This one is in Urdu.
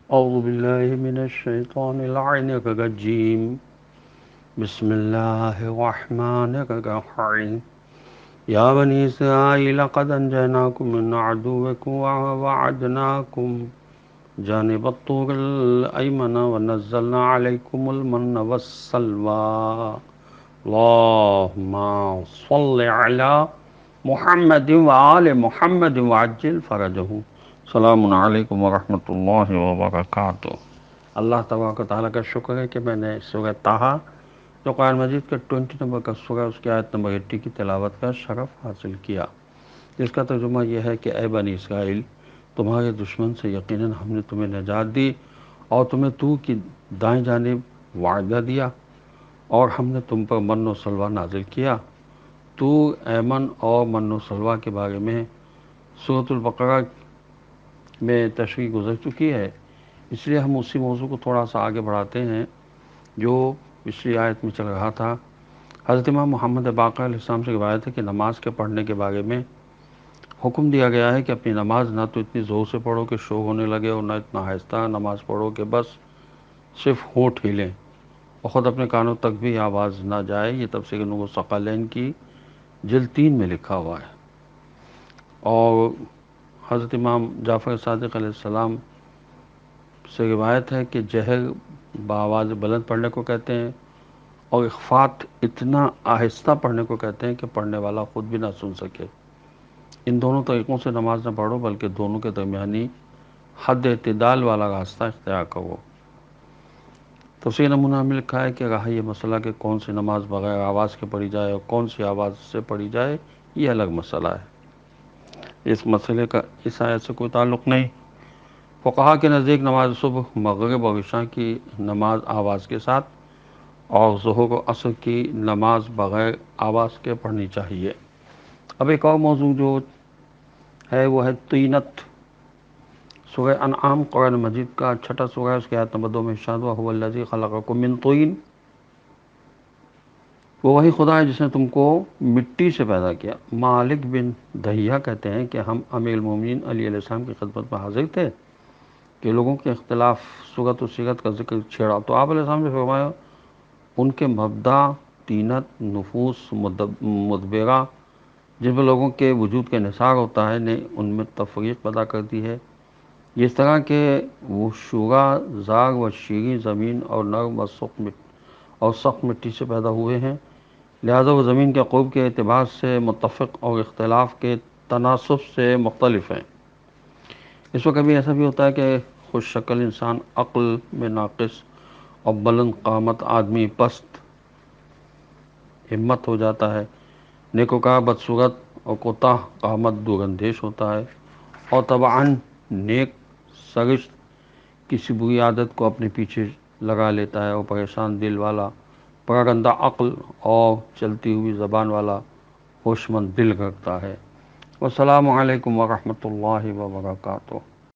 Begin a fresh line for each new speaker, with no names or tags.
أعوذ بالله من الشيطان اللعين الرجيم بسم الله الرحمن الرحيم يا بني إسرائيل قد أنجيناكم من عدوكم ووعدناكم جانب الطور الأيمن ونزلنا عليكم المن والسلوى اللهم صل على محمد وآل محمد وعجل فرجه السلام علیکم ورحمۃ اللہ وبرکاتہ۔ اللہ تبارک و تعالیٰ کا شکر ہے کہ میں نے سورہ طٰہٰ جو قرآن مجید کے 20 نمبر کا سورہ اس کی آیت نمبر 80 کی تلاوت کا شرف حاصل کیا، جس کا ترجمہ یہ ہے کہ اے بنی اسرائیل، تمہارے دشمن سے یقیناً ہم نے تمہیں نجات دی اور تمہیں طور کی دائیں جانب وعدہ دیا، اور ہم نے تم پر من و سلوہ نازل کیا۔ طور ایمن اور من و سلوہ کے بارے میں سورۃ البقرہ میں تشریح گزر چکی ہے، اس لیے ہم اسی موضوع کو تھوڑا سا آگے بڑھاتے ہیں جو پچھلی آیت میں چل رہا تھا۔ حضرت امام محمد باقر علیہ السلام سے روایت ہے کہ نماز کے پڑھنے کے بارے میں حکم دیا گیا ہے کہ اپنی نماز نہ تو اتنی زور سے پڑھو کہ شور ہونے لگے اور نہ اتنا آہستہ نماز پڑھو کہ بس صرف ہونٹ ہلیں اور خود اپنے کانوں تک بھی آواز نہ جائے۔ یہ تفسیر نور الثقلین کی جلد 3 میں لکھا ہوا ہے۔ اور حضرت امام جعفر صادق علیہ السلام سے روایت ہے کہ جہر بآواز بلند پڑھنے کو کہتے ہیں اور اخفات اتنا آہستہ پڑھنے کو کہتے ہیں کہ پڑھنے والا خود بھی نہ سن سکے۔ ان دونوں طریقوں سے نماز نہ پڑھو بلکہ دونوں کے درمیانی حد اعتدال والا راستہ اختیار کرو۔ تفسیر نمونہ میں لکھا ہے کہ رہا یہ مسئلہ کہ کون سی نماز بغیر آواز کے پڑھی جائے اور کون سی آواز سے پڑھی جائے، یہ الگ مسئلہ ہے، اس مسئلے کا اس آیت سے کوئی تعلق نہیں۔ فقہا کے نزدیک نماز صبح، مغرب اور عشاء کی نماز آواز کے ساتھ اور ظہر و عصر کی نماز بغیر آواز کے پڑھنی چاہیے۔ اب ایک اور موضوع جو ہے وہ ہے طینت۔ سورہ انعام قرآن مجید کا 6واں سورہ ہے، اس کی آیت نمبر 2 میں ارشاد ہوا هو الذی خلقکم من طین، وہ وہی خدا ہے جس نے تم کو مٹی سے پیدا کیا۔ مالک بن دہیہ کہتے ہیں کہ ہم امیر المومنین علی علیہ السلام کی خدمت میں حاضر تھے کہ لوگوں کے اختلاف صورت و صیغت کا ذکر چھیڑا تو آپ علیہ السلام نے فرمایا ان کے مبدا طینت نفوس مدبرہ جن میں لوگوں کے وجود کا انحصار ہوتا ہے نے ان میں تفریق پیدا کر دی ہے، اس طرح کہ وہ شورا زاغ و شیریں زمین اور نرم و سخت مٹی سے پیدا ہوئے ہیں، لہذا وہ زمین کے قرب کے اعتبار سے متفق اور اختلاف کے تناسب سے مختلف ہیں۔ اس وقت کبھی ایسا بھی ہوتا ہے کہ خوش شکل انسان عقل میں ناقص اور بلند قامت آدمی پست ہمت ہو جاتا ہے، نیکوکار بدصورت اور کوتاہ قامت دور اندیش ہوتا ہے، اور طبعاً نیک سرشت کسی بری عادت کو اپنے پیچھے لگا لیتا ہے، اور پریشان دل والا پراگندہ عقل اور چلتی ہوئی زبان والا ہوش مند دل رکھتا ہے۔ والسلام علیکم ورحمۃ اللہ وبرکاتہ۔